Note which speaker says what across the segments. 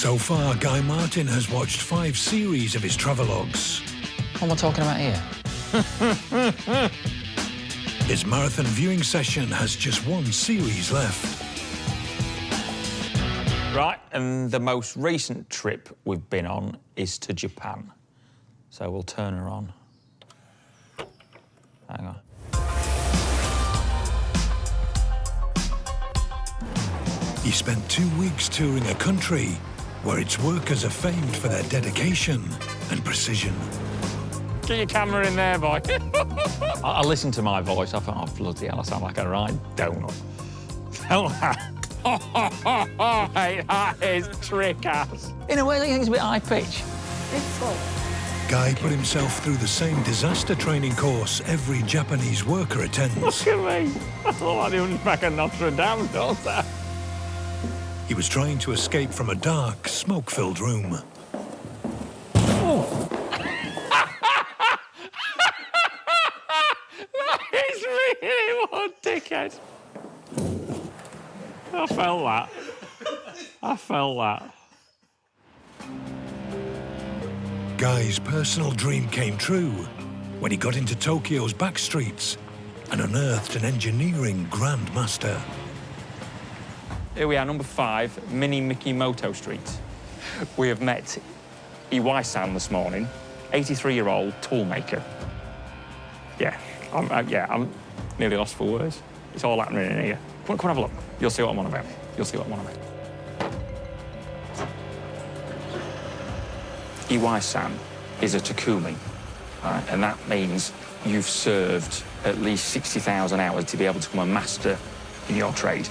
Speaker 1: So far, Guy Martin has watched 5 series of his travelogues.
Speaker 2: What am I talking about here?
Speaker 1: His marathon viewing session has just 1 series left.
Speaker 2: Right, and the most recent trip we've been on is to Japan. So we'll turn her on. Hang on.
Speaker 1: He spent 2 weeks touring a country where its workers are famed for their dedication and precision.
Speaker 2: Get your camera in there, boy. I listened to my voice. I thought, oh, bloody hell, I sound like a right donut. Felt that. Hey, that is trick-ass. In a way, I think it's a bit high-pitch.
Speaker 3: It's slow.
Speaker 1: Guy put himself through the same disaster training course every Japanese worker attends.
Speaker 2: Look at me. I look like the Hunchback of Notre Dame, don't I?
Speaker 1: He was trying to escape from a dark, smoke-filled room.
Speaker 2: Oh. That is really one dickhead. I felt that. I felt that.
Speaker 1: Guy's personal dream came true when he got into Tokyo's back streets and unearthed an engineering grandmaster.
Speaker 2: Here we are, number 5, Mini Mikimoto Street. We have met Iwai-san this morning, 83-year-old toolmaker. Yeah, I'm nearly lost for words. It's all happening in here. Come on, have a look. You'll see what I'm on about. You'll see what I'm on about. Iwai-san is a takumi, right? And that means you've served at least 60,000 hours to be able to become a master in your trade.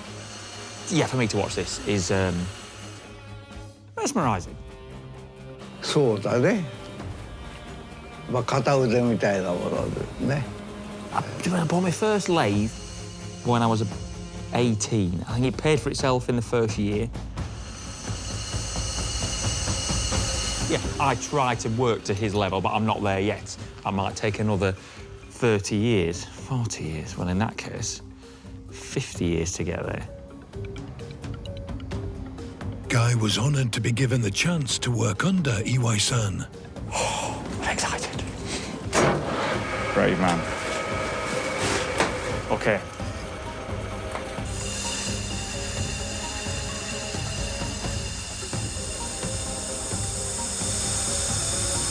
Speaker 2: Yeah, for me to watch this is mesmerising.
Speaker 4: そうだね。まあ片腕みたいなものですね。
Speaker 2: I bought my first lathe when I was 18. I think it paid for itself in the first year. Yeah, I try to work to his level, but I'm not there yet. I might take another 30 years, 40 years, well, in that case, 50 years to get there.
Speaker 1: Guy was honoured to be given the chance to work under Iwai-san.
Speaker 2: Oh, I'm excited. Brave man. OK.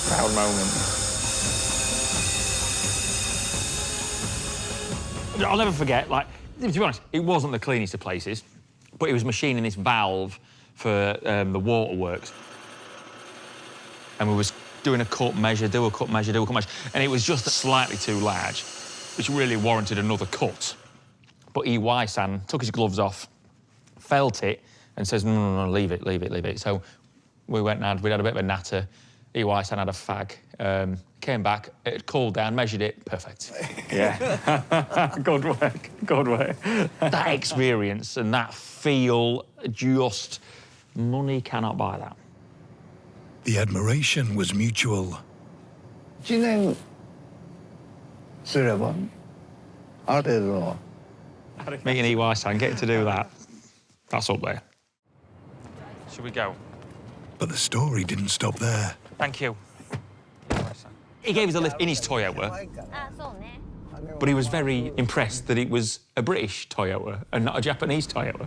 Speaker 2: Proud moment. I'll never forget, like, to be honest, it wasn't the cleanest of places, but it was machining this valve for the waterworks. And we was doing a cut measure, do a cut measure, do a cut measure, and it was just slightly too large, which really warranted another cut. But Iwai-san took his gloves off, felt it, and says, no, leave it, leave it, leave it. So we went and we'd had a bit of a natter. Iwai-san had a fag, came back, it had cooled down, measured it, perfect. Yeah. Good work, good work. That experience and that feel, just, money cannot buy that.
Speaker 1: The admiration was mutual.
Speaker 4: 1年すればある程度の
Speaker 2: Meeting Iwai-san, getting to do that, that's up there. Should we go?
Speaker 1: But the story didn't stop there.
Speaker 2: Thank you. He gave us a lift in his Toyota, but he was very impressed that it was a British Toyota and not a Japanese Toyota.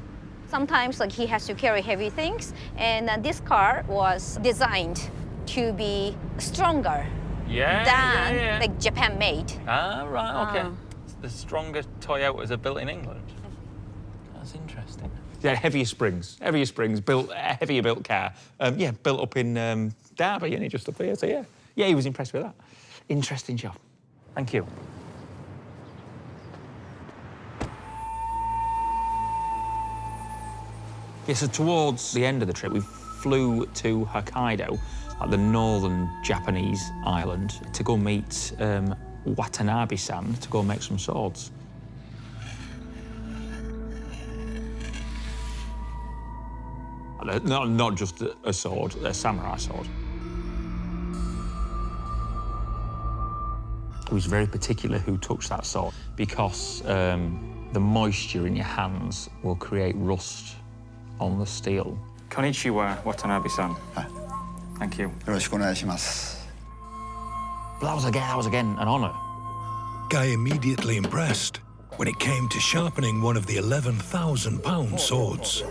Speaker 3: Sometimes like he has to carry heavy things, and this car was designed to be stronger than like Japan made.
Speaker 2: Ah, right, OK. The stronger Toyotas are built in England. That's interesting. Yeah, heavier springs, built a heavier built car. Yeah, built up in Derby, and just up here. So yeah, he was impressed with that. Interesting job. Thank you. Yeah, so towards the end of the trip, we flew to Hokkaido, like the northern Japanese island, to go meet Watanabe-san to go make some swords. Not just a sword, a samurai sword. He was very particular who touched that sword because the moisture in your hands will create rust on the steel. Konnichiwa, Watanabe-san. Thank you.
Speaker 5: よろしくお願いします。
Speaker 2: But that was again an honour.
Speaker 1: Guy immediately impressed when it came to sharpening one of the 11,000-pound swords.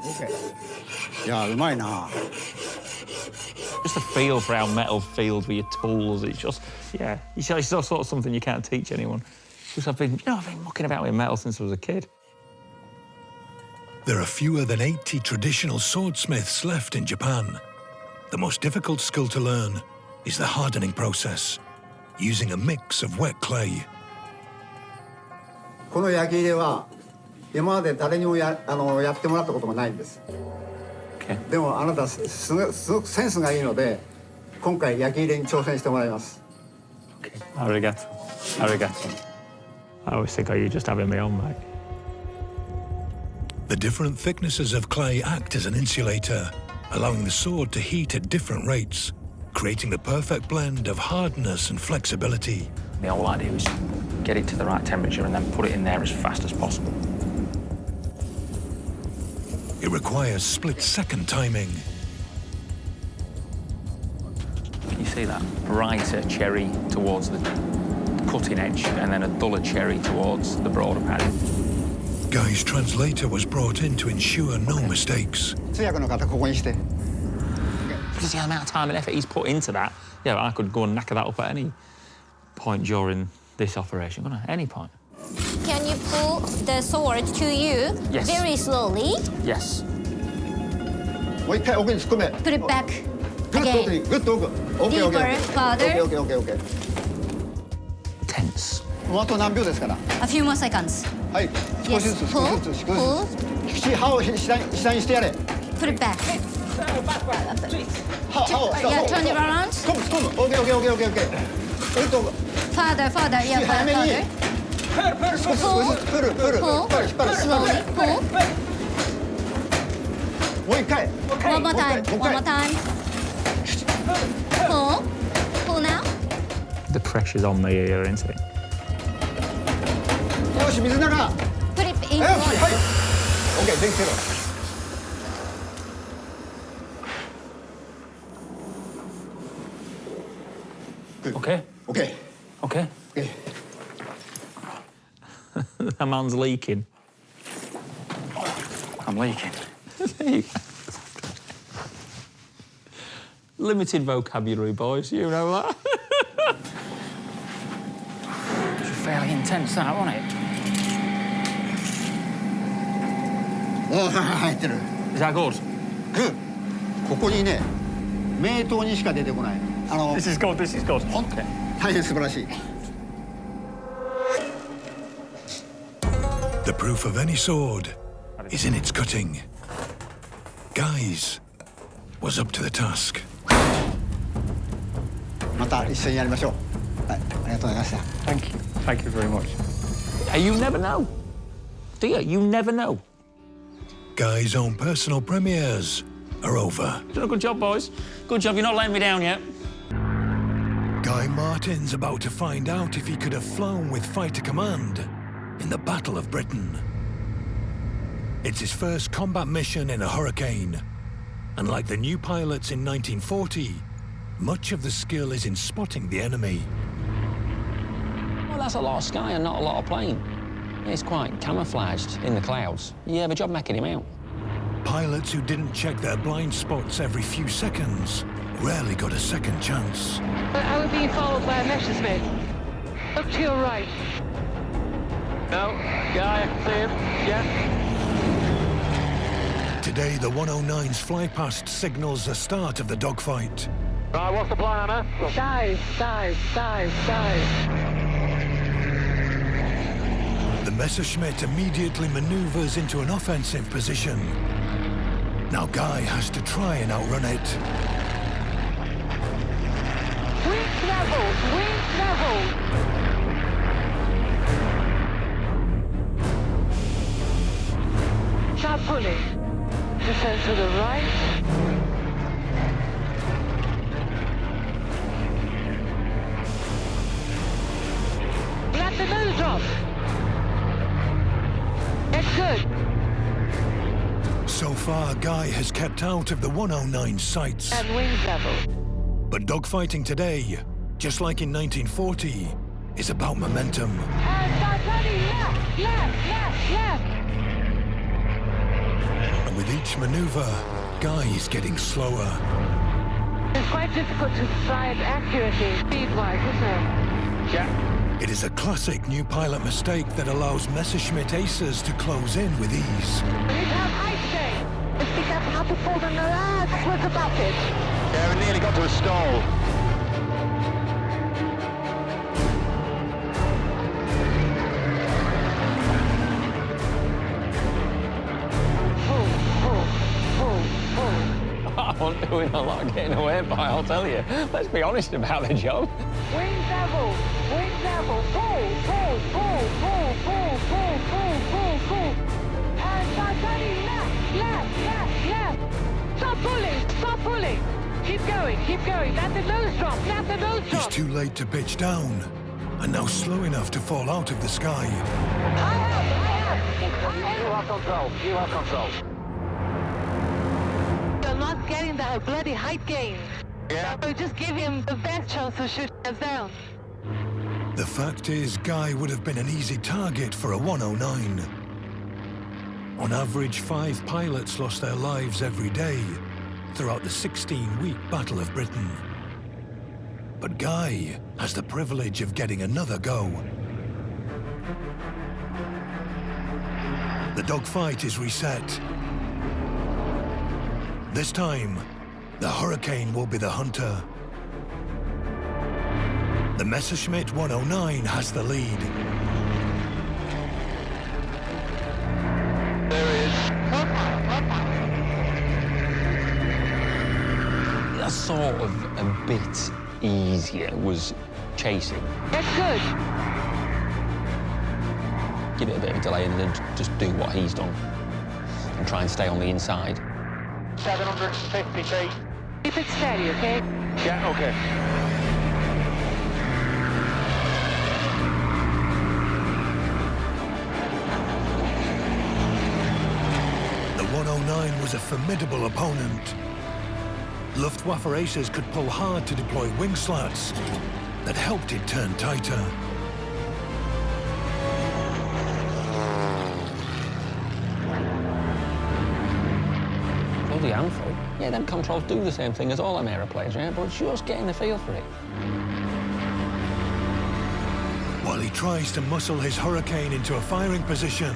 Speaker 5: OK。いや、うまいな。
Speaker 2: Just the feel for how metal feels with your tools. It's just, yeah, it's sort of something you can't teach anyone. Because I've been mucking about with metal since I was a kid.
Speaker 1: There are fewer than 80 traditional swordsmiths left in Japan. The most difficult skill to learn is the hardening process, using a mix of wet clay.
Speaker 5: この焼き入れは今まで誰にもやってもらったことがないんです。
Speaker 2: Okay.
Speaker 5: でもあなたすごくセンスがいいので今回焼き入れに挑戦してもらいます。
Speaker 2: Okay. Arigato. Arigato. I always think, you just having me on, mate.
Speaker 1: The different thicknesses of clay act as an insulator, allowing the sword to heat at different rates, creating the perfect blend of hardness and flexibility.
Speaker 2: The whole idea is get it to the right temperature and then put it in there as fast as possible.
Speaker 1: It requires split-second timing.
Speaker 2: Can you see that? Brighter cherry towards the cutting edge and then a duller cherry towards the broader padding.
Speaker 1: Guy's translator was brought in to ensure no mistakes.
Speaker 5: 通訳の方ここにして。
Speaker 2: Just the amount of time and effort he's put into that. Yeah, I could go and knacker that up at any point during this operation, couldn't I? Any point.
Speaker 3: Can you pull the sword to you
Speaker 2: Yes.
Speaker 3: very slowly?
Speaker 2: Yes.
Speaker 5: もう一回奥に突っ込め。
Speaker 3: Put it back
Speaker 5: グッと奥に
Speaker 3: again.
Speaker 5: グッと奥。OK OK
Speaker 3: Deeper, farther.
Speaker 5: OK OK OK OK。
Speaker 2: Tense.
Speaker 5: もうあと何秒ですから。
Speaker 3: A few more seconds.
Speaker 5: はい。少しずつ
Speaker 3: Yes.
Speaker 5: 少しずつ少しず
Speaker 3: Pull.
Speaker 5: つ。歯を下にしてやれ。
Speaker 3: Put it back.
Speaker 5: 歯を
Speaker 3: Yeah, turn it around.
Speaker 5: 突っ込む。OK OK OK OK OK。グッと
Speaker 3: Farther, farther. Yeah,
Speaker 5: 早めに
Speaker 3: farther.
Speaker 5: 少しずつプルプル
Speaker 3: Pull.
Speaker 5: 引っ張る引っ張る
Speaker 3: Slowly. Pull.
Speaker 5: もう一回
Speaker 3: One more time.
Speaker 5: もう一
Speaker 3: One
Speaker 5: 回
Speaker 3: more time. Pull. Pull now.
Speaker 2: The pressure's on me here, isn't it?
Speaker 5: よし水の中
Speaker 3: Put it in
Speaker 5: はいはい
Speaker 3: front.
Speaker 5: OK 電気つけろ
Speaker 2: Okay.
Speaker 5: OK
Speaker 2: Okay.
Speaker 5: OK
Speaker 2: That man's leaking. I'm leaking. Limited vocabulary, boys. You know that. It's fairly intense, that, wasn't it?
Speaker 5: おお入ってる
Speaker 2: Is that good?
Speaker 5: グーここにね名刀にしか出てこない
Speaker 2: This is good. This is good.
Speaker 5: ほん
Speaker 2: Okay.
Speaker 5: 大変素晴らしい
Speaker 1: The proof of any sword is in its cutting. Guy's was up to the task.
Speaker 5: また一緒にやりましょうはいありがとうございました
Speaker 2: Thank you. Thank you very much. You never know. Do you? You never know.
Speaker 1: Guy's own personal premieres are over.
Speaker 2: You've done a good job, boys. Good job. You're not letting me down yet.
Speaker 1: Guy Martin's about to find out if he could have flown with Fighter Command in the Battle of Britain. It's his first combat mission in a hurricane. And like the new pilots in 1940, much of the skill is in spotting the enemy.
Speaker 6: Well, that's a lot of sky and not a lot of plane. It's quite camouflaged in the clouds. You have a job making him out.
Speaker 1: Pilots who didn't check their blind spots every few seconds rarely got a second chance.
Speaker 7: I was being followed by a Messerschmitt. Look to your right. No, guy, I can see him. Yeah.
Speaker 1: Today, the 109's fly past signals the start of the dogfight.
Speaker 7: Right, what's the plan, Anna? Dive, dive, dive, dive.
Speaker 1: The Messerschmitt immediately maneuvers into an offensive position. Now Guy has to try and outrun it.
Speaker 7: Wings level, wings level. Start pulling. Descend to the right. Let the nose drop. good.
Speaker 1: So far, Guy has kept out of the 109 sights.
Speaker 7: And wings level.
Speaker 1: But dogfighting today, just like in 1940, is about momentum.
Speaker 7: And start turning left, left, left, left.
Speaker 1: And with each maneuver, Guy is getting slower.
Speaker 7: It's quite difficult to fly it accurately, speed-wise, isn't it?
Speaker 2: Yeah.
Speaker 1: It is a classic new pilot mistake that allows Messerschmitt aces to close in with ease.
Speaker 7: We need to have height stay. Let's be careful not to fall down the line. What's about it?
Speaker 2: Yeah, we nearly got to a stall. I'm doing a lot of getting away by, I'll tell you. Let's be honest about the job.
Speaker 7: Wings level, pull, pull, pull, pull, pull, pull, pull, pull, pull. And start turning left, left, left, left. Stop pulling. Keep going. That's a nose drop,
Speaker 1: He's too late to pitch down, and now slow enough to fall out of the sky.
Speaker 7: I have.
Speaker 2: You have control.
Speaker 7: You're not getting that bloody height gain.
Speaker 2: Yeah.
Speaker 7: So just give him the best chance to shoot us down.
Speaker 1: The fact is, Guy would have been an easy target for a 109. On average, 5 pilots lost their lives every day throughout the 16-week Battle of Britain. But Guy has the privilege of getting another go. The dogfight is reset. This time, the Hurricane will be the hunter. The Messerschmitt 109 has the lead.
Speaker 2: There it is.
Speaker 6: That's sort of a bit easier was chasing.
Speaker 7: That's good.
Speaker 6: Give it a bit of a delay and then just do what he's done and try and stay on the inside.
Speaker 2: 750 feet.
Speaker 7: Keep it steady, okay?
Speaker 2: Yeah, okay.
Speaker 1: The 109 was a formidable opponent. Luftwaffe aces could pull hard to deploy wing slats that helped it turn tighter.
Speaker 6: Bloody handful. Yeah, them controls do the same thing as all them aeroplanes, yeah, but it's just getting the feel for it.
Speaker 1: While he tries to muscle his Hurricane into a firing position,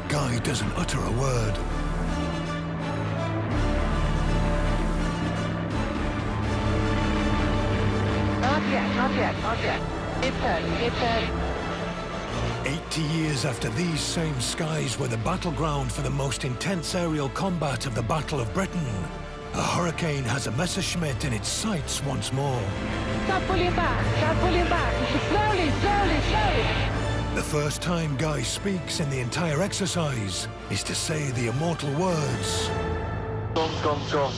Speaker 1: Guy doesn't utter a word.
Speaker 7: Not yet. Keep turning.
Speaker 1: 80 years after these same skies were the battleground for the most intense aerial combat of the Battle of Britain, a Hurricane has a Messerschmitt in its sights once more.
Speaker 7: Stop pulling back. Slowly.
Speaker 1: The first time Guy speaks in the entire exercise is to say the immortal words.
Speaker 2: Go.
Speaker 7: Go.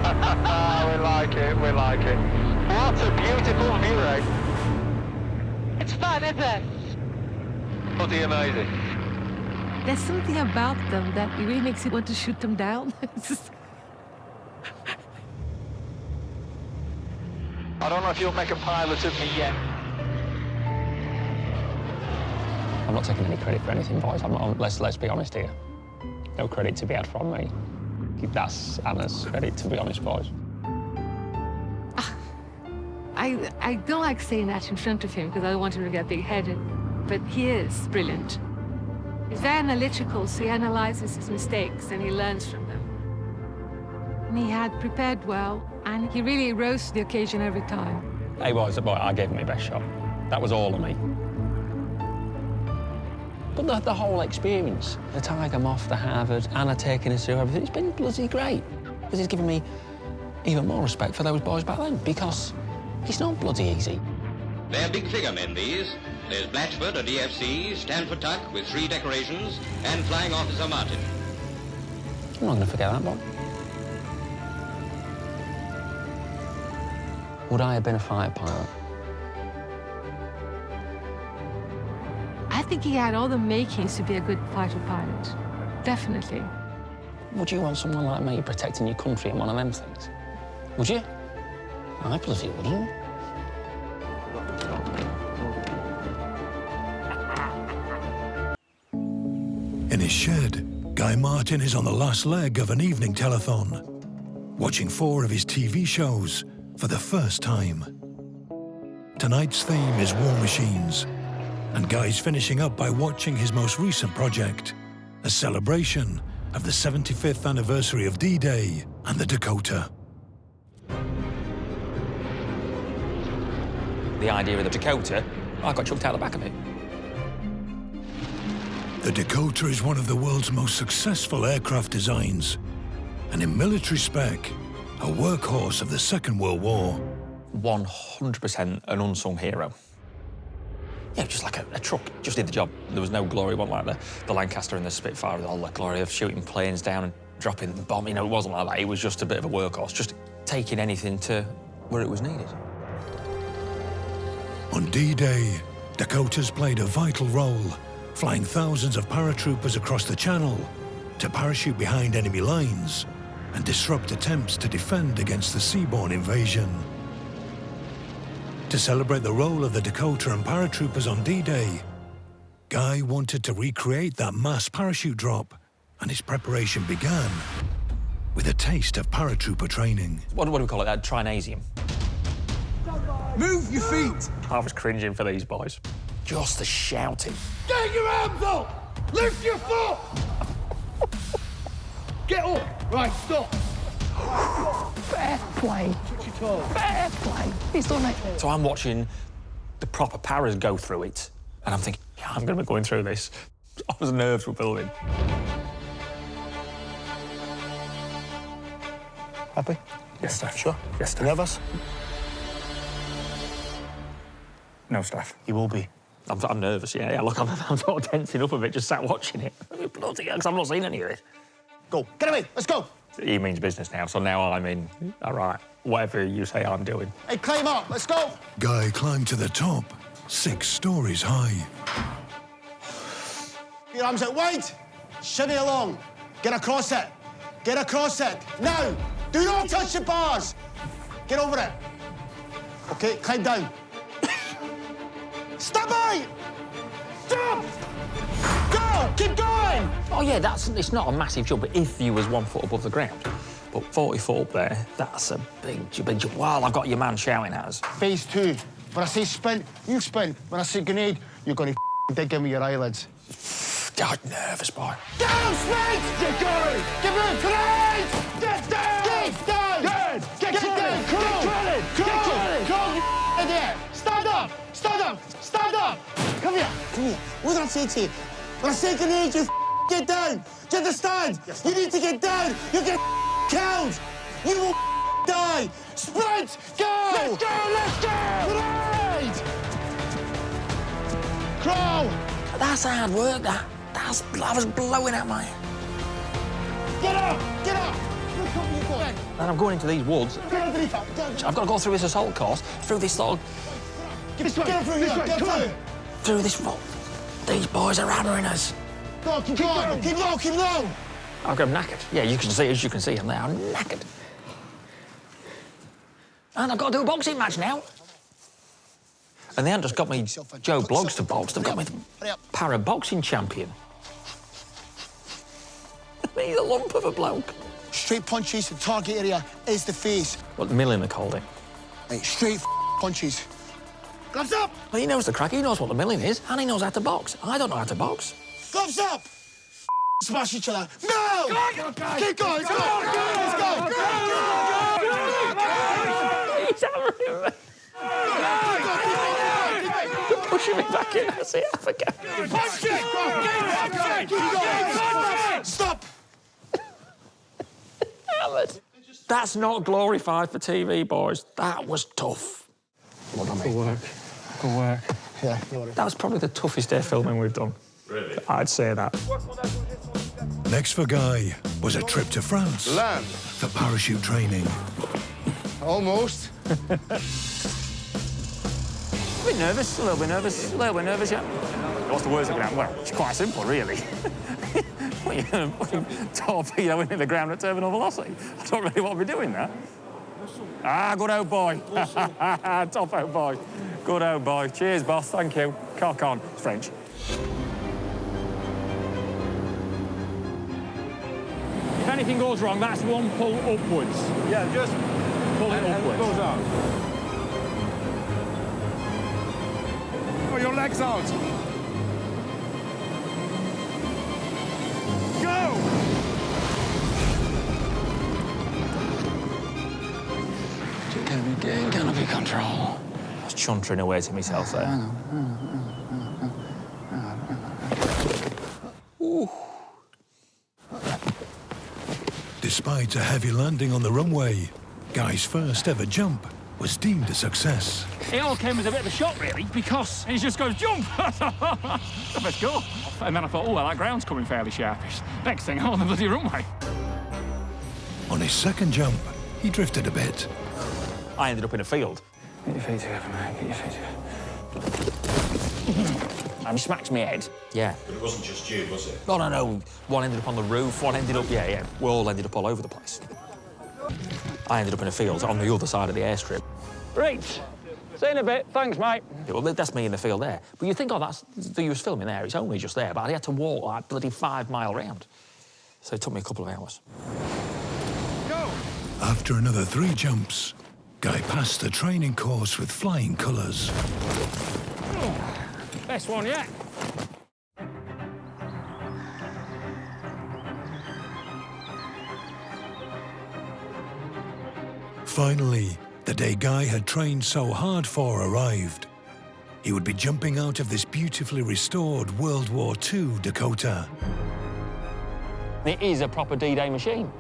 Speaker 2: We like it. What a beautiful view, eh?
Speaker 7: It's fun, isn't it?
Speaker 2: Bloody amazing.
Speaker 8: There's something about them that really makes you want to shoot them down.
Speaker 2: I don't know if you'll make a pilot of me yet.
Speaker 6: I'm not taking any credit for anything, boys. Let's be honest here. No credit to be had from me. That's Anna's credit, to be honest, boys.
Speaker 8: I don't like saying that in front of him because I don't want him to get big-headed, but he is brilliant. He's very analytical, so he analyzes his mistakes and he learns from them. And he had prepared well, and he really rose to the occasion every time.
Speaker 6: Hey, boys, I gave him my best shot. That was all of me. But the whole experience, the Tiger Moth, the Harvard, Anna taking us through everything, it's been bloody great. Because it's given me even more respect for those boys back then, because it's not bloody easy.
Speaker 9: They're big figure men, these. There's Blatchford, a DFC, Stanford Tuck with 3 decorations, and Flying Officer Martin.
Speaker 6: I'm not going to forget that, Bob. Would I have been a fighter pilot?
Speaker 8: I think he had all the makings to be a good fighter pilot. Definitely.
Speaker 6: Would you want someone like me protecting your country in one of them things? Would you? I bloody wouldn't.
Speaker 1: In his shed, Guy Martin is on the last leg of an evening telethon, watching 4 of his TV shows for the first time. Tonight's theme is War Machines, and Guy's finishing up by watching his most recent project, a celebration of the 75th anniversary of D-Day and the Dakota.
Speaker 6: The idea of the Dakota, I got chucked out the back of it.
Speaker 1: The Dakota is one of the world's most successful aircraft designs, and in military spec, a workhorse of the Second World War.
Speaker 6: 100% an unsung hero. Yeah, just like a truck, just did the job. There was no glory, one like the Lancaster and the Spitfire, with all the glory of shooting planes down and dropping the bomb. You know, it wasn't like that. It was just a bit of a workhorse, just taking anything to where it was needed.
Speaker 1: On D-Day, Dakotas played a vital role, flying thousands of paratroopers across the Channel to parachute behind enemy lines and disrupt attempts to defend against the seaborne invasion. To celebrate the role of the Dakota and paratroopers on D-Day, Guy wanted to recreate that mass parachute drop, and his preparation began with a taste of paratrooper training.
Speaker 6: What do we call it? That trinasium.
Speaker 10: Move your feet!
Speaker 6: I was cringing for these boys. Just the shouting.
Speaker 10: Get your arms up! Lift your foot! Get up! Right, stop!
Speaker 6: Fair play.
Speaker 10: Touch your toes.
Speaker 6: Fair play. He's done it. So I'm watching the proper paras go through it, and I'm thinking, yeah, I'm going to be going through this. I was nerves were building.
Speaker 10: Happy?
Speaker 6: Yes, sir.
Speaker 10: Sure?
Speaker 6: Yes, sir.
Speaker 10: Nervous? No, Staff. You will be.
Speaker 6: I'm nervous, yeah. Look, I'm sort of tensing up a bit, just sat watching it. Bloody hell, because I've not seen any of this.
Speaker 10: Go. Get away. Let's go.
Speaker 6: He means business now, so now I'm in. All right, whatever you say I'm doing.
Speaker 10: Hey, climb up. Let's go.
Speaker 1: Guy climbed to the top, 6 stories high.
Speaker 10: Your arms out wide. Shimmy along. Get across it. Get across it. Now. Do not touch the bars. Get over it. OK, climb down. Stop it! Jump! Go! Keep going!
Speaker 6: Oh, yeah, it's not a massive jump if you was 1 foot above the ground. But 40 foot up there, that's a big jump. Well, I've got your man shouting at us.
Speaker 10: Phase 2. When I say sprint, you sprint. When I say grenade, you're going to dig in with your eyelids.
Speaker 6: God, nervous, boy.
Speaker 10: Go, sprint! Get going! Give it! Grenade! Get down! Get down! Good! Get down! Crawl! Crawl, you idiot! Stand up! Stand up! Stand up! Come here! Come here. What did I say to you? When I say grenade, you get down! Do you understand? Yes, you need to get down! You'll get killed! You will die! Sprint! Go! Let's go! Let's go! Grenade! Crawl!
Speaker 6: That's hard work, that. I was blowing out my...
Speaker 10: Get up! Get up! Look up you going.
Speaker 6: And I'm going into these woods.
Speaker 10: Get underneath.
Speaker 6: I've got to go through this assault course, through this sort of...
Speaker 10: Get through here! Get through!
Speaker 6: Through this... These boys are hammering us.
Speaker 10: Go, keep going! Keep low! Keep low!
Speaker 6: I've got knackered. Yeah, you can see, as you can see, I'm there. I'm knackered. And I've got to do a boxing match now. And they haven't just got me Joe Bloggs to box, they've got me the para boxing champion. He's a lump of a bloke.
Speaker 10: Straight punches, the target area is the face.
Speaker 6: What milling they called it.
Speaker 10: Right, straight punches. Gloves up!
Speaker 6: Well, he knows the crack, he knows what the milling is, and he knows how to box. I don't know how to box.
Speaker 10: Gloves up! Smash each other. No! Keep going, let's go! Let's go!
Speaker 6: He's hammering me. Pushing me back in, I see, I forget.
Speaker 10: Punch it! Stop!
Speaker 6: Hammered. That's not glorified for TV, boys. That was tough.
Speaker 2: Good work. Good work.
Speaker 10: Yeah.
Speaker 6: That was probably the toughest air filming we've done.
Speaker 2: Really?
Speaker 6: I'd say that.
Speaker 1: Next for Guy was a trip to France
Speaker 11: Land.
Speaker 1: for parachute training.
Speaker 11: Almost.
Speaker 6: A bit nervous, a little bit nervous, yeah. What's the worst that can happen? Well, it's quite simple, really. What, you're going to torpedo into the ground at terminal velocity? I don't really want to be doing that. Ah, good old boy. Top old boy. Good old boy. Cheers, boss. Thank you. Cock on. It's French. If anything goes wrong, that's one pull upwards.
Speaker 10: Yeah, just
Speaker 6: pull it upwards.
Speaker 10: It goes out. Put your legs out. Go!
Speaker 6: Canopy control. I was chuntering away to myself there.
Speaker 1: Ooh. Despite a heavy landing on the runway, Guy's first ever jump was deemed a success.
Speaker 6: It all came as a bit of a shock, really, because he just goes, jump! Let's go. And then I thought, oh, well, that ground's coming fairly sharpish. Next thing, I'm on the bloody runway.
Speaker 1: On his second jump, he drifted a bit.
Speaker 6: I ended up in a field. Get your feet together, mate. Get your feet together. And he smacks my head. Yeah.
Speaker 12: But it wasn't just you, was it?
Speaker 6: No. One ended up on the roof, one ended up... Yeah. We all ended up all over the place. I ended up in a field on the other side of the airstrip. Right. See you in a bit. Thanks, mate. Yeah, well, that's me in the field there. But you think, oh, that's... You was filming there. It's only just there. But I had to walk, like, bloody 5 mile round. So it took me a couple of hours.
Speaker 10: Go!
Speaker 1: After another 3 jumps, Guy passed the training course with flying colours.
Speaker 6: Best one yet.
Speaker 1: Finally, the day Guy had trained so hard for arrived. He would be jumping out of this beautifully restored World War II Dakota.
Speaker 6: It is a proper D-Day machine.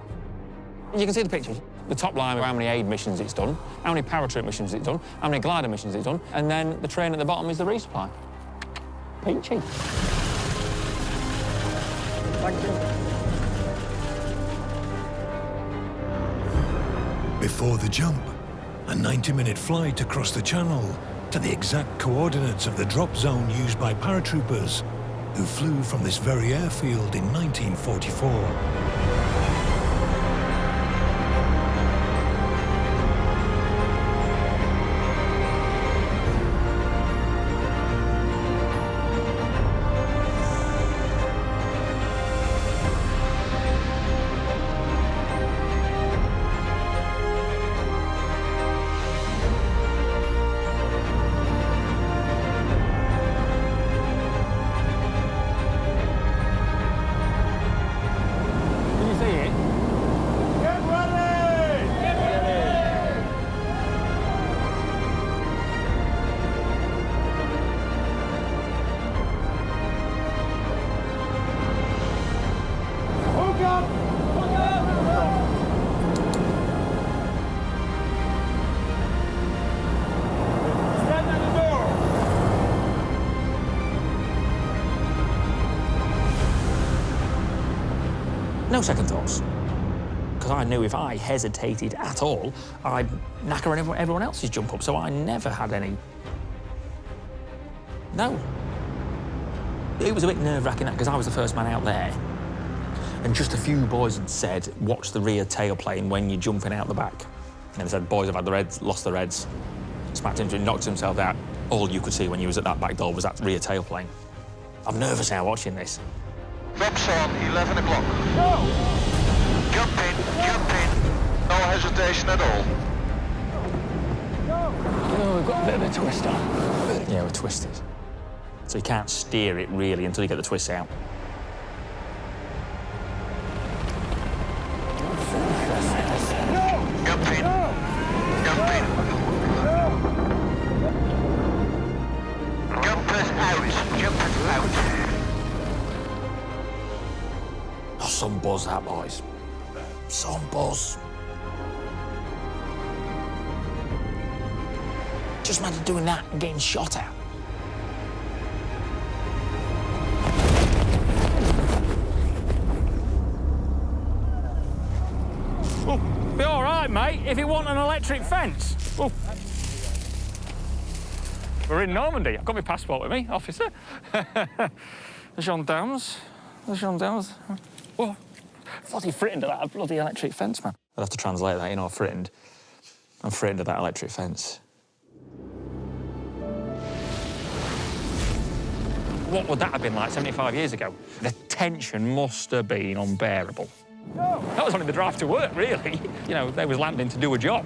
Speaker 6: You can see the pictures. The top line of how many aid missions it's done, how many paratroop missions it's done, how many glider missions it's done, and then the train at the bottom is the resupply. Peachy. Thank you.
Speaker 1: Before the jump, a 90-minute flight across the channel to the exact coordinates of the drop zone used by paratroopers who flew from this very airfield in 1944.
Speaker 6: No second thoughts. Because I knew if I hesitated at all, I'd knacker everyone else's jump up, so I never had any... No. It was a bit nerve-wracking because I was the first man out there. And just a few boys had said, watch the rear tailplane when you're jumping out the back. And they said, boys have had the reds, lost the reds, smacked into it, knocked himself out. All you could see when you was at that back door was that rear tailplane. I'm nervous now watching this.
Speaker 13: Drops on 11 o'clock.
Speaker 10: Go!
Speaker 13: Jump in. No hesitation at all.
Speaker 6: Oh, we've got a bit of a twist on. Yeah, we're twisted. So you can't steer it really until you get the twists out.
Speaker 13: Jump in. Jumpers out.
Speaker 6: Oh, some buzz, that, boys. Some buzz. Just imagine doing that and getting shot at. Oh, be all right, mate, if you want an electric fence. Oh. We're in Normandy. I've got my passport with me, officer. The gendarmes. The gendarmes. Whoa. Bloody frightened of that bloody electric fence, man. I'd have to translate that, you know, frightened. I'm frightened of that electric fence. What would that have been like 75 years ago? The tension must have been unbearable. That was only the drive to work, really. You know, they was landing to do a job.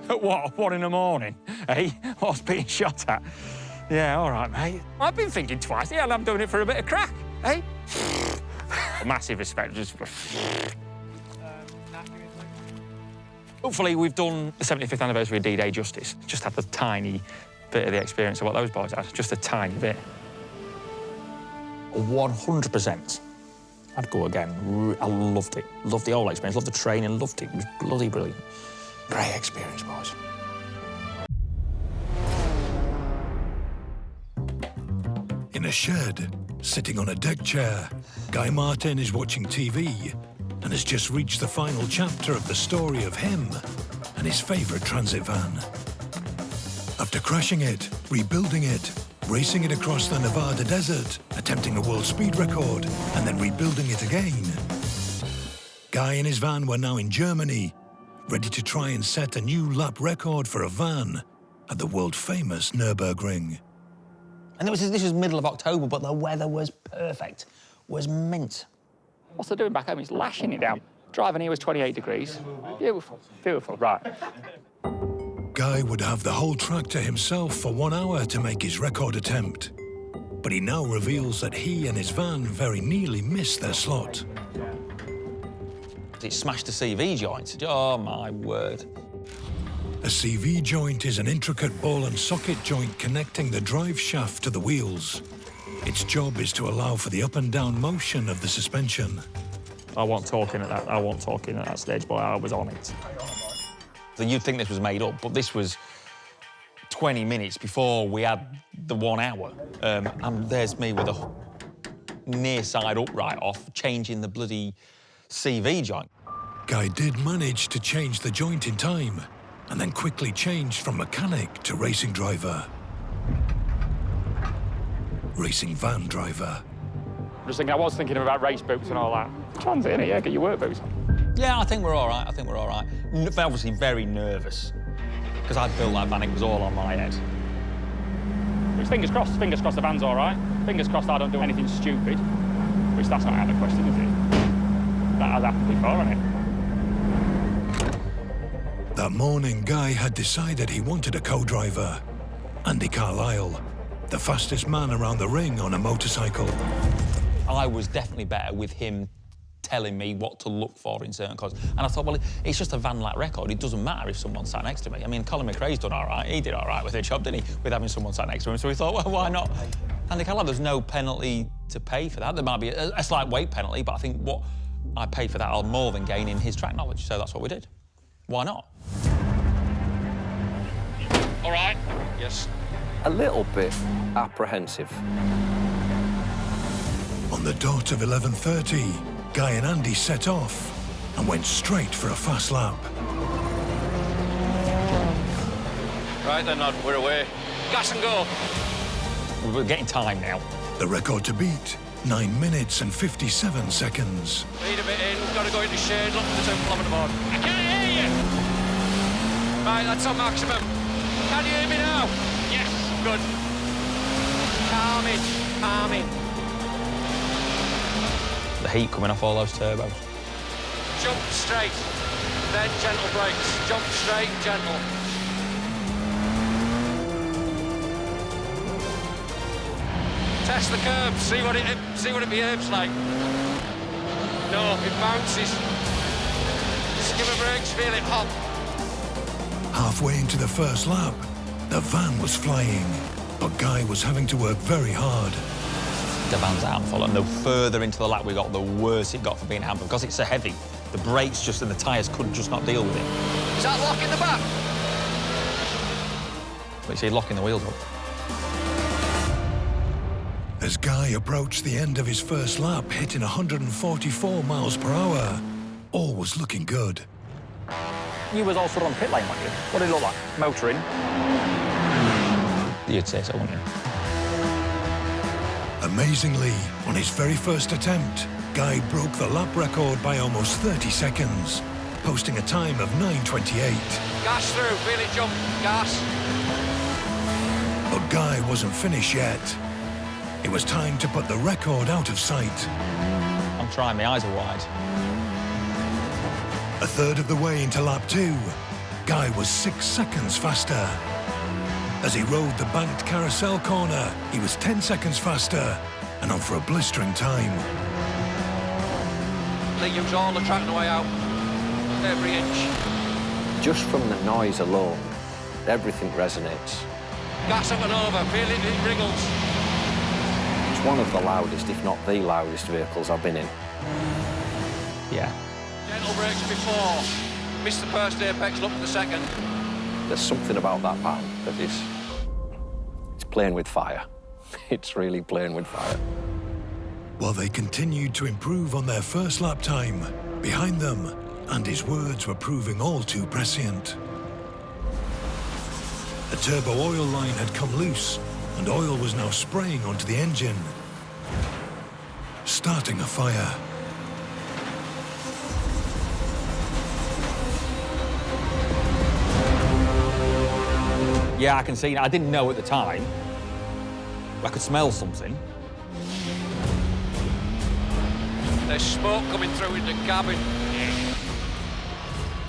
Speaker 6: At what, 1 in the morning, eh? What's being shot at? Yeah, all right, mate. I've been thinking twice. Yeah, I'm doing it for a bit of crack, eh? Massive respect, just... Hopefully, we've done the 75th anniversary of D-Day justice. Just had a tiny bit of the experience of what those boys had, just a tiny bit. 100%. I'd go again. I loved it. Loved the whole experience, loved the training, loved it. It was bloody brilliant. Great experience, boys.
Speaker 1: In a shed, sitting on a deck chair, Guy Martin is watching TV and has just reached the final chapter of the story of him and his favourite transit van. After crashing it, rebuilding it, racing it across the Nevada desert, attempting a world speed record, and then rebuilding it again, Guy and his van were now in Germany, ready to try and set a new lap record for a van at the world-famous Nurburgring.
Speaker 6: And this was middle of October, but the weather was perfect, was mint. What's he doing back home? He's lashing it down. Driving here was 28 degrees. Beautiful, beautiful, right.
Speaker 1: Guy would have the whole track to himself for 1 hour to make his record attempt. But he now reveals that he and his van very nearly missed their slot.
Speaker 6: It smashed the CV joint. Oh, my word.
Speaker 1: A CV joint is an intricate ball and socket joint connecting the drive shaft to the wheels. Its job is to allow for the up and down motion of the suspension.
Speaker 6: I wasn't talking at that stage, but I was on it. So you'd think this was made up, but this was 20 minutes before we had the 1 hour. And there's me with a near side upright off, changing the bloody CV joint.
Speaker 1: Guy did manage to change the joint in time, and then quickly changed from mechanic to racing driver. Racing van driver.
Speaker 6: I was thinking about race boots and all that. Transit, innit? Yeah, get your work boots on. Yeah, I think we're all right. I think we're all right. Obviously very nervous, because I'd built that van, it was all on my head. Which, fingers crossed the van's all right. Fingers crossed I don't do anything stupid, which that's not out of the question, is it? That has happened before, hasn't it?
Speaker 1: That morning, Guy had decided he wanted a co-driver. Andy Carlisle, the fastest man around the ring on a motorcycle.
Speaker 6: I was definitely better with him telling me what to look for in certain cars. And I thought, well, it's just a van lap record. It doesn't matter if someone sat next to me. I mean, Colin McRae's done all right. He did all right with the job, didn't he, with having someone sat next to him. So we thought, well, why not? Andy Carlisle, there's no penalty to pay for that. There might be a slight weight penalty, but I think what I paid for that, I'll more than gain in his track knowledge. So that's what we did. Why not? All right. Yes.
Speaker 12: A little bit apprehensive.
Speaker 1: On the dot of 11:30, Guy and Andy set off and went straight for a fast lap.
Speaker 6: Right then, lad, we're away. Gas and go. We're getting time now.
Speaker 1: The record to beat, 9 minutes and 57 seconds.
Speaker 6: Lead a bit in, got to go into shade, look for the 2 kilometre mark. I can't hear you! Right, that's on maximum. Can you hear me now? Yes, good. Calming. The heat coming off all those turbos. Jump straight, then gentle brakes. Jump straight, gentle. Test the curb, see what it behaves like. No, it bounces. Skimmer brakes, feel it hop.
Speaker 1: Halfway into the first lap, the van was flying, but Guy was having to work very hard.
Speaker 6: The van's a handful, and the further into the lap we got, the worse it got for being a handful. Because it's so heavy, the brakes and the tyres could just not deal with it. Is that locking the back? But you see, locking the wheels up.
Speaker 1: As Guy approached the end of his first lap, hitting 144 miles per hour, all was looking good.
Speaker 6: You was also on pit lane, weren't you? What did it look like? Motoring? You'd say so, wouldn't you?
Speaker 1: Amazingly, on his very first attempt, Guy broke the lap record by almost 30 seconds, posting a time of 9:28.
Speaker 14: Gas through, feel it jump, gas.
Speaker 1: But Guy wasn't finished yet. It was time to put the record out of sight.
Speaker 6: I'm trying, my eyes are wide.
Speaker 1: A third of the way into lap 2, Guy was 6 seconds faster. As he rode the banked carousel corner, he was 10 seconds faster and on for a blistering time.
Speaker 14: They use all the track on the way out, every inch.
Speaker 12: Just from the noise alone, everything resonates.
Speaker 14: Gas up and over, feel it wriggles.
Speaker 12: It's one of the loudest, if not the loudest vehicles I've been in.
Speaker 6: Yeah.
Speaker 14: Gentle brakes before, missed the first apex, look at the second.
Speaker 12: There's something about that van that is... it's playing with fire. It's really playing with fire.
Speaker 1: While they continued to improve on their first lap time, behind them, Andy's words were proving all too prescient. A turbo oil line had come loose, and oil was now spraying onto the engine, starting a fire.
Speaker 6: Yeah, I can see. I didn't know at the time. I could smell something.
Speaker 14: There's smoke coming through in the cabin.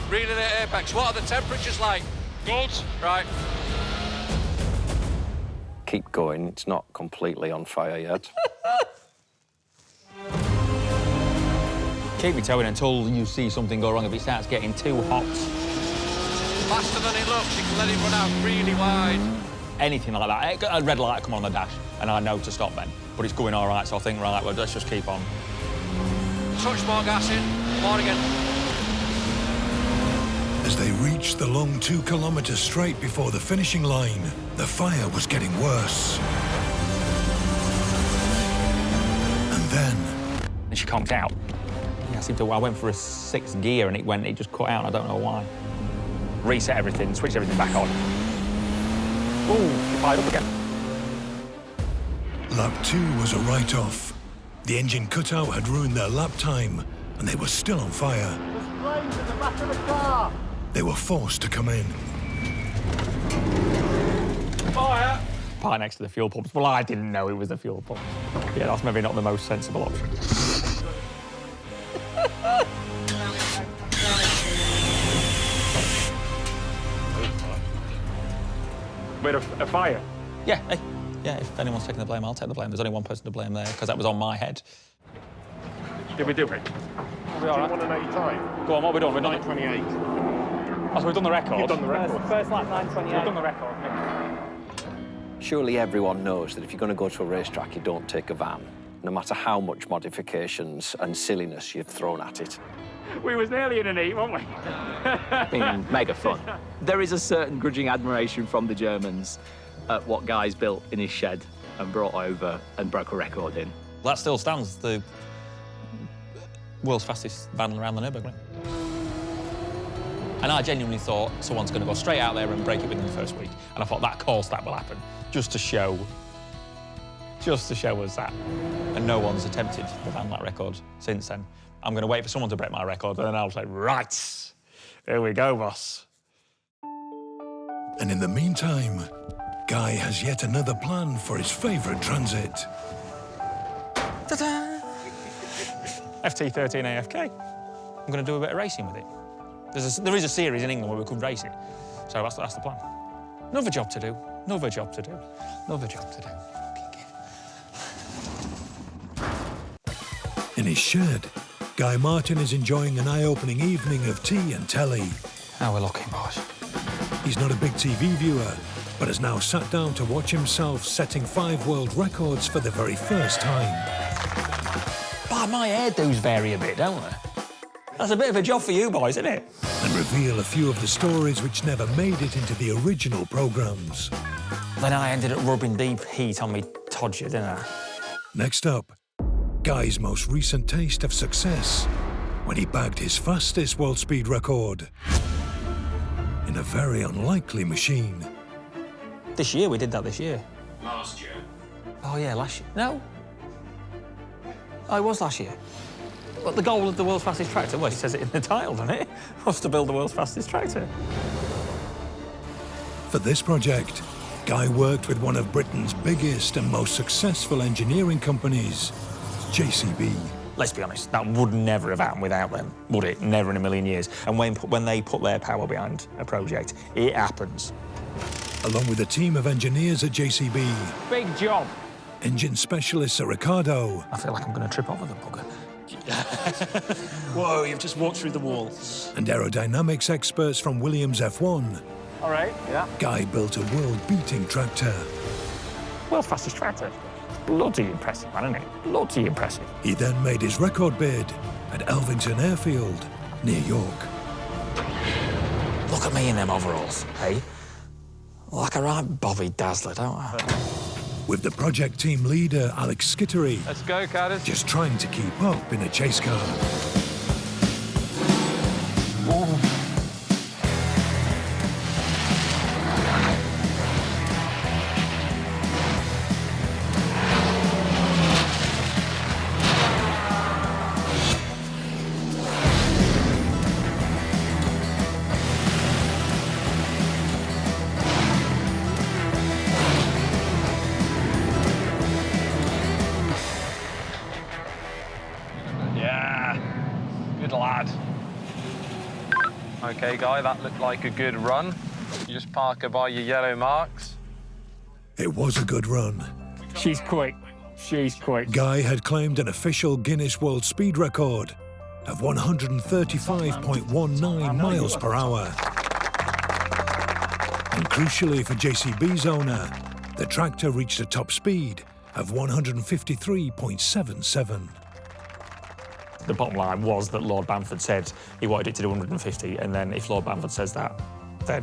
Speaker 14: Really the apex. What are the temperatures like? Good. Right.
Speaker 12: Keep going, it's not completely on fire yet.
Speaker 6: Keep me towing until you see something go wrong. If it starts getting too hot.
Speaker 14: Faster than it looks, you can let it run out really wide.
Speaker 6: Anything like that. A red light come on the dash, and I know to stop then. But it's going all right, so I think, right, well, let's just keep on.
Speaker 14: Touch more gas in, more again.
Speaker 1: As they reached the long 2 kilometre straight before the finishing line, the fire was getting worse. And then...
Speaker 6: And she conked out. Yeah, I went for a 6th gear and it just cut out, and I don't know why. Reset everything, switched everything back on. Ooh, she fired up again.
Speaker 1: Lap 2 was a write-off. The engine cutout had ruined their lap time, and they were still on fire.
Speaker 10: There's flames in the back of the car.
Speaker 1: They were forced to come in.
Speaker 10: Fire!
Speaker 6: Parked next to the fuel pumps. Well, I didn't know it was the fuel pump. Yeah, that's maybe not the most sensible option.
Speaker 2: Bit of a fire?
Speaker 6: Yeah, hey. Yeah, if anyone's taking the blame, I'll take the blame. There's only one person to blame there, because that was on my head.
Speaker 2: Did we do it?
Speaker 10: Do you want to know your time?
Speaker 2: Go on, what are we doing? We're
Speaker 10: 9:28.
Speaker 2: Oh, so we've done the record?
Speaker 10: You've done the record.
Speaker 15: First lap, 9:28.
Speaker 2: We've done the record.
Speaker 12: Surely everyone knows that if you're going to go to a racetrack, you don't take a van, no matter how much modifications and silliness you've thrown at it.
Speaker 2: We was nearly in an heat, weren't we?
Speaker 15: Been mega fun. There is a certain grudging admiration from the Germans at what Guy's built in his shed and brought over and broke a record in.
Speaker 6: That still stands, the world's fastest van around the Nurburgring. And I genuinely thought someone's going to go straight out there and break it within the first week. And I thought, that course, that will happen, just to show us that. And no one's attempted the van lap record since then. I'm going to wait for someone to break my record, and then I'll say, right, here we go, boss.
Speaker 1: And in the meantime, Guy has yet another plan for his favourite transit.
Speaker 6: Ta-da! FT13 AFK. I'm going to do a bit of racing with it. There is a series in England where we could race it. So that's the plan. Another job to do, another job to do, another job to do.
Speaker 1: In his shed, Guy Martin is enjoying an eye-opening evening of tea and telly.
Speaker 6: How we're looking, boys.
Speaker 1: He's not a big TV viewer, but has now sat down to watch himself setting 5 world records for the very first time.
Speaker 6: By my hairdos vary a bit, don't they? That's a bit of a job for you boys, isn't it?
Speaker 1: And reveal a few of the stories which never made it into the original programmes.
Speaker 6: Then I ended up rubbing deep heat on me todger, didn't I?
Speaker 1: Next up, Guy's most recent taste of success when he bagged his fastest world speed record in a very unlikely machine.
Speaker 6: This year, we did that this year.
Speaker 14: Last year.
Speaker 6: Oh, yeah, last year. No. Oh, it was last year. But the goal of the world's fastest tractor, well, it says it in the title, doesn't it? Was to build the world's fastest tractor.
Speaker 1: For this project, Guy worked with one of Britain's biggest and most successful engineering companies, JCB.
Speaker 6: Let's be honest, that would never have happened without them, would it? Never in a million years. And when they put their power behind a project, it happens.
Speaker 1: Along with a team of engineers at JCB.
Speaker 6: Big job.
Speaker 1: Engine specialists at Ricardo.
Speaker 6: I feel like I'm going to trip over the bugger.
Speaker 16: Whoa, you've just walked through the wall.
Speaker 1: And aerodynamics experts from Williams F1.
Speaker 6: All right, yeah.
Speaker 1: Guy built a world-beating tractor.
Speaker 6: World's fastest tractor. Bloody impressive, man, isn't it? Bloody impressive.
Speaker 1: He then made his record bid at Elvington Airfield, near York.
Speaker 6: Look at me in them overalls, hey? Like a right Bobby Dazzler, don't I?
Speaker 1: With the project team leader, Alex Skittery.
Speaker 14: Let's go, Caddis.
Speaker 1: Just trying to keep up in a chase car.
Speaker 14: Good lad. Okay, Guy, that looked like a good run. You just park her by your yellow marks.
Speaker 1: It was a good run.
Speaker 6: She's quick. She's quick.
Speaker 1: Guy had claimed an official Guinness World Speed Record of 135.19 miles per hour. And crucially for JCB's owner, the tractor reached a top speed of 153.77.
Speaker 6: The bottom line was that Lord Bamford said he wanted it to do 150, and then if Lord Bamford says that, then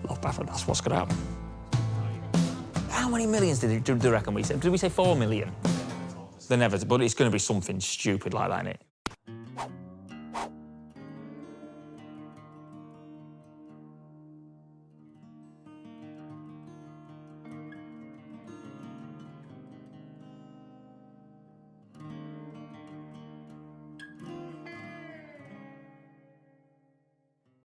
Speaker 6: Lord Bamford, that's what's going to happen. How many millions did they reckon we said? Did we say 4 million? They never, but it's going to be something stupid like that, innit?